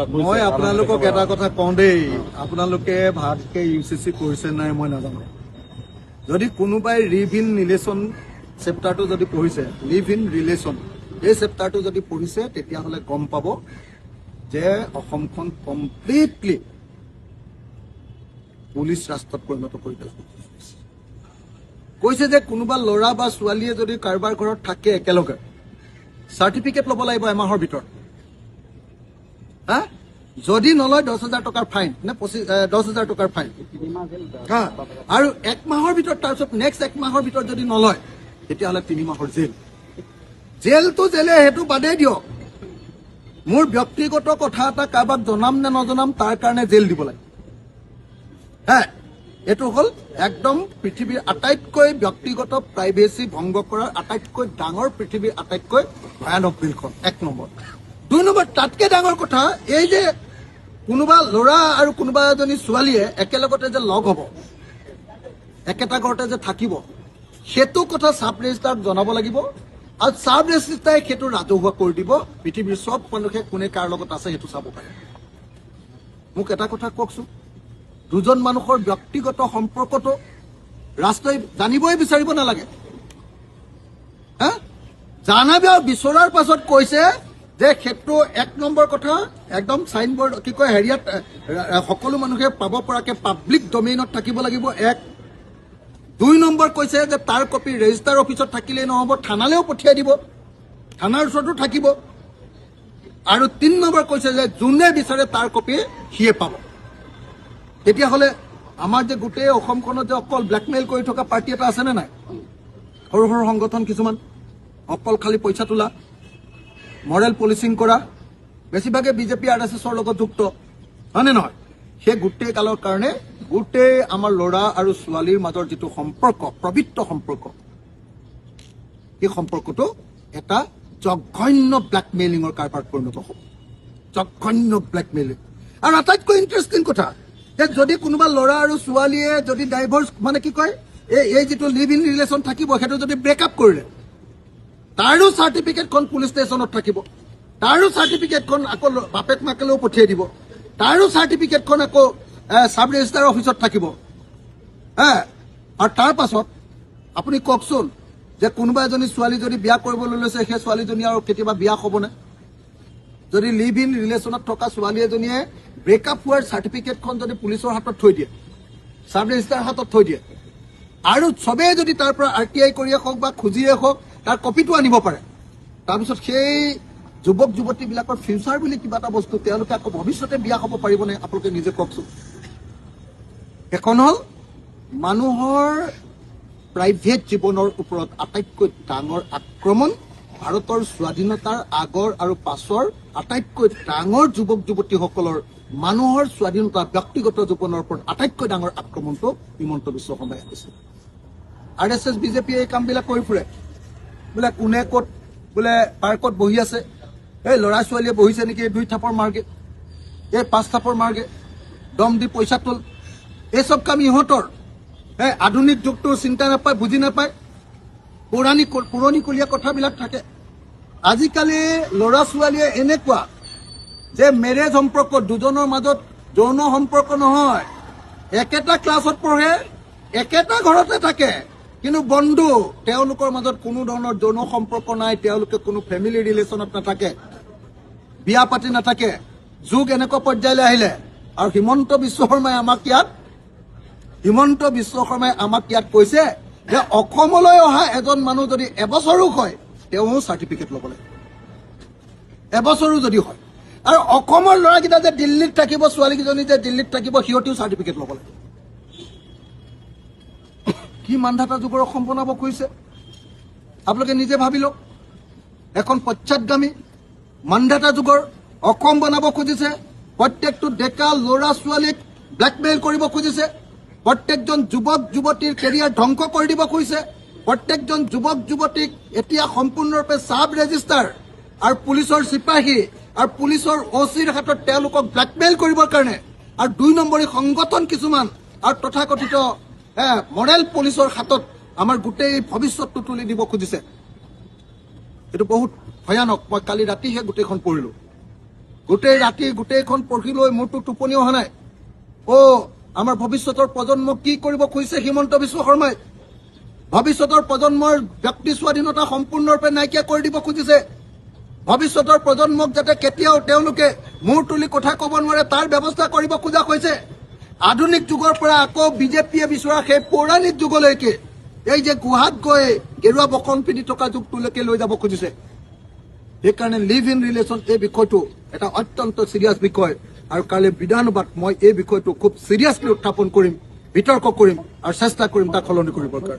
মই আপোনালোকক এটা কথা কওঁ দেই, আপোনালোকে ভালকে ইউচিচি কৰিছে নাই মই নাজানো। যদি কোনোবাই লিভ ইন ৰিলেশ্যন চেপ্টাৰটো যদি পঢ়িছে, লিভ ইন ৰিলেশ্যন এই চেপ্টাৰটো যদি পঢ়িছে, তেতিয়াহ'লে গম পাব যে অসমখন কমপ্লিটলি পুলিচ ৰাষ্ট্ৰত পৰিণত কৰি পেলাইছে। কৈছে যে কোনোবা ল'ৰা বা ছোৱালীয়ে যদি কাৰোবাৰ ঘৰত থাকে একেলগে, চাৰ্টিফিকেট ল'ব লাগিব এমাহৰ ভিতৰত। হা, যদি নলয় 10,000 টকাৰ ফাইন নে 10,000 টকাৰ ফাইন। হা, আৰু 1 মাহৰ ভিতৰত, তাৰপিছত নেক্সট 1 মাহৰ ভিতৰত যদি নলয়, তেতিয়াহ'লে 3 মাহৰ জেল। জেলটো জেলে, সেইটো বাদেই দিয়ক। মোৰ ব্যক্তিগত কথা এটা কাৰোবাক জনাম নে নজনাম, তাৰ কাৰণে জেল দিব লাগে। হা, এইটো হ'ল একদম পৃথিৱীৰ আটাইতকৈ ব্যক্তিগত প্ৰাইভেচি ভংগ কৰাৰ আটাইতকৈ ডাঙৰ, পৃথিৱীৰ আটাইতকৈ ভয়ানক বিলখন 1 নম্বৰ। 2 নম্বৰ, তাতকৈ ডাঙৰ কথা এই যে কোনোবা ল'ৰা আৰু কোনোবা এজনী ছোৱালীয়ে একেলগতে যে লগ হ'ব, একেটা ঘৰতে যে থাকিব, সেইটো কথা চাব ৰেজিষ্টাৰক জনাব লাগিব। আৰু চাব ৰেজিষ্টাৰে সেইটো ৰাজহুৱা কৰি দিব। পৃথিৱীৰ চব মানুহে কোনে কাৰ লগত আছে সেইটো চাব পাৰে। মোক এটা কথা কওকচোন, দুজন মানুহৰ ব্যক্তিগত সম্পৰ্কটো ৰাষ্ট্ৰই জানিবই বিচাৰিব নালাগে? হা, জানাবি আৰু বিচৰাৰ পাছত কৈছে যে সেইটো 1 নম্বৰ কথা, একদম চাইনবোৰ্ড কি কয় হেৰিয়াত সকলো মানুহে পাব পৰাকে পাব্লিক ডমেইনত থাকিব লাগিব। 1। 2 নম্বৰ কৈছে যে তাৰ কপি ৰেজিষ্টাৰ অফিচত থাকিলেই নহ'ব, থানালৈও পঠিয়াই দিব, থানাৰ ওচৰতো থাকিব। আৰু 3 নম্বৰ কৈছে যে যোনে বিচাৰে তাৰ কপি সিয়ে পাব। তেতিয়াহ'লে আমাৰ যে গোটেই অসমখনত যে অকল ব্লেকমেইল কৰি থকা পাৰ্টি এটা আছেনে নাই? সৰু সৰু সংগঠন কিছুমান, অকল খালি পইচা তোলা, মৰেল পলিচিং কৰা, বেছিভাগে বিজেপি RSSৰ লগত যুক্ত, হয়নে নহয়? সেই গোটেই কালৰ কাৰণে গোটেই আমাৰ ল'ৰা আৰু ছোৱালীৰ মাজৰ যিটো সম্পৰ্ক, পবিত্ৰ সম্পৰ্ক, সেই সম্পৰ্কটো এটা জঘন্য ব্লেকমেইলিঙৰ কাৰবাৰত পৰিণত হ'ব। জঘন্য ব্লেকমেইলিং। আৰু আটাইতকৈ ইণ্টাৰেষ্টিং কথা যে যদি কোনোবা ল'ৰা আৰু ছোৱালীয়ে যদি ডাইভৰ্চ মানে কি কয় এই যিটো লিভ ইন ৰিলেশ্যন থাকিব, সেইটো যদি ব্ৰেকআপ কৰিলে, তাৰো চাৰ্টিফিকেটখন পুলিচ ষ্টেচনত থাকিব, তাৰো চাৰ্টিফিকেটখন আকৌ বাপেক মাকেলেও পঠিয়াই দিব, তাৰো চাৰ্টিফিকেটখন আকৌ চাব ৰেজিষ্টাৰ অফিচত থাকিব। হা, আৰু তাৰ পাছত আপুনি কওকচোন যে কোনোবা এজনী ছোৱালী যদি বিয়া কৰিবলৈ লৈছে, সেই ছোৱালীজনী আৰু কেতিয়াবা বিয়া হ'বনে? যদি লিভ ইন ৰিলেশ্যনত থকা ছোৱালী এজনীয়ে ব্ৰেকআপ হোৱাৰ চাৰ্টিফিকেটখন যদি পুলিচৰ হাতত থৈ দিয়ে, চাব ৰেজিষ্টাৰৰ হাতত থৈ দিয়ে, আৰু চবেই যদি তাৰ পৰা RTI কৰিয়ে হওক বা খুজিয়ে হওক তাৰ কপিটো আনিব পাৰে, তাৰপিছত সেই যুৱক যুৱতীবিলাকৰ ফিউচাৰ বুলি কিবা এটা বস্তু, তেওঁলোকে আকৌ ভৱিষ্যতে বিয়া হ'ব পাৰিবনে? আপোনালোকে নিজে কওকচোন। এখন হ'ল মানুহৰ প্ৰাইভেট জীৱনৰ ওপৰত আটাইতকৈ ডাঙৰ আক্ৰমণ, ভাৰতৰ স্বাধীনতাৰ আগৰ আৰু পাছৰ আটাইতকৈ ডাঙৰ যুৱক যুৱতীসকলৰ মানুহৰ স্বাধীনতা, ব্যক্তিগত জীৱনৰ ওপৰত আটাইতকৈ ডাঙৰ আক্ৰমণটো হিমন্ত বিশ্ব শৰ্মাই আহিছে। RSS বিজেপিয়ে এই কামবিলাক কৰি ফুৰে। বোলে কোনে ক'ত বোলে পাৰ্কত বহি আছে, এই ল'ৰা ছোৱালীয়ে বহিছে নেকি, 2 থাপৰ মাৰগে, এই 5 থাপৰ মাৰগে, দম দি পইচা তোল, এই চব কাম ইহঁতৰ। আধুনিক যুগটো চিন্তা নাপায়, বুজি নাপায়, পুৰণিকলীয়া কথাবিলাক থাকে। আজিকালি ল'ৰা ছোৱালীয়ে এনেকুৱা যে মেৰেজ সম্পৰ্ক, দুজনৰ মাজত যৌন সম্পৰ্ক নহয়, একেটা ক্লাছত পঢ়ে, একেটা ঘৰতে থাকে, কিন্তু বন্ধু, তেওঁলোকৰ মাজত কোনো ধৰণৰ যৌন সম্পৰ্ক নাই, তেওঁলোকে কোনো ফেমিলি ৰিলেশ্যনত নাথাকে, বিয়া পাতি নাথাকে। যুগ এনেকুৱা পৰ্যায়লৈ আহিলে। আৰু হিমন্ত বিশ্ব শৰ্মাই আমাক ইয়াত কৈছে যে অসমলৈ অহা এজন মানুহ যদি এবছৰো হয়, তেওঁ চাৰ্টিফিকেট ল'ব লাগে, এবছৰো যদি হয়। আৰু অসমৰ ল'ৰাকেইটা যে দিল্লীত থাকিব, ছোৱালীকেইজনী যে দিল্লীত থাকিব, সিহঁতেও চাৰ্টিফিকেট ল'ব লাগে। কি মানধাতা যুগৰ অসম বনাব খুজিছে আপোনালোকে নিজে ভাবি লওক। এখন পশ্চাদগামী মানধাতা যুগৰ অসম বনাব খুজিছে। প্ৰত্যেকটো ডেকা ল'ৰা ছোৱালীক ব্লেকমেইল কৰিব খুজিছে। প্ৰত্যেকজন যুৱক যুৱতীৰ কেৰিয়াৰ ধ্বংস কৰি দিব খুজিছে। প্ৰত্যেকজন যুৱক যুৱতীক এতিয়া সম্পূৰ্ণৰূপে চাব ৰেজিষ্টাৰ আৰু পুলিচৰ চিপাহী আৰু পুলিচৰ OCৰ হাতত তেওঁলোকক ব্লেকমেইল কৰিবৰ কাৰণে, আৰু 2 নম্বৰী সংগঠন কিছুমান আৰু তথাকথিত মৰেল পুলিচৰ হাতত আমাৰ গোটেই ভৱিষ্যতটো তুলি দিব খুজিছে। এইটো বহুত ভয়ানক। মই কালি ৰাতিহে গোটেইখন পঢ়িলো। গোটেই ৰাতি গোটেইখন পঢ়ি লৈ মোৰতো টোপনি অহা নাই আমাৰ ভৱিষ্যতৰ প্ৰজন্মক কি কৰিব খুজিছে হিমন্ত বিশ্ব শৰ্মাই ভৱিষ্যতৰ প্ৰজন্মৰ ব্যক্তি স্বাধীনতা সম্পূৰ্ণৰূপে নাইকিয়া কৰি দিব খুজিছে ভৱিষ্যতৰ প্ৰজন্মক যাতে কেতিয়াও তেওঁলোকে মূৰ তুলি কথা ক'ব নোৱাৰে তাৰ ব্যৱস্থা কৰিব খোজা হৈছে আধুনিক যুগৰ পৰা আকৌ বিজেপিয়ে বিচৰা সেই পৌৰাণিক যুগলৈকে এই যে গুহাত গৈ গেৰুৱা বকন পিন্ধি থকা যুগটোলৈকে লৈ যাব খুজিছে সেইকাৰণে লিভ ইন ৰিলেশ্যন এই বিষয়টো এটা অত্যন্ত চিৰিয়াছ বিষয় আৰু কালি বিধানসভাত মই এই বিষয়টো খুব চিৰিয়াছলি উত্থাপন কৰিম বিতৰ্ক কৰিম আৰু চেষ্টা কৰিম তাক সলনি কৰিবৰ কাৰণে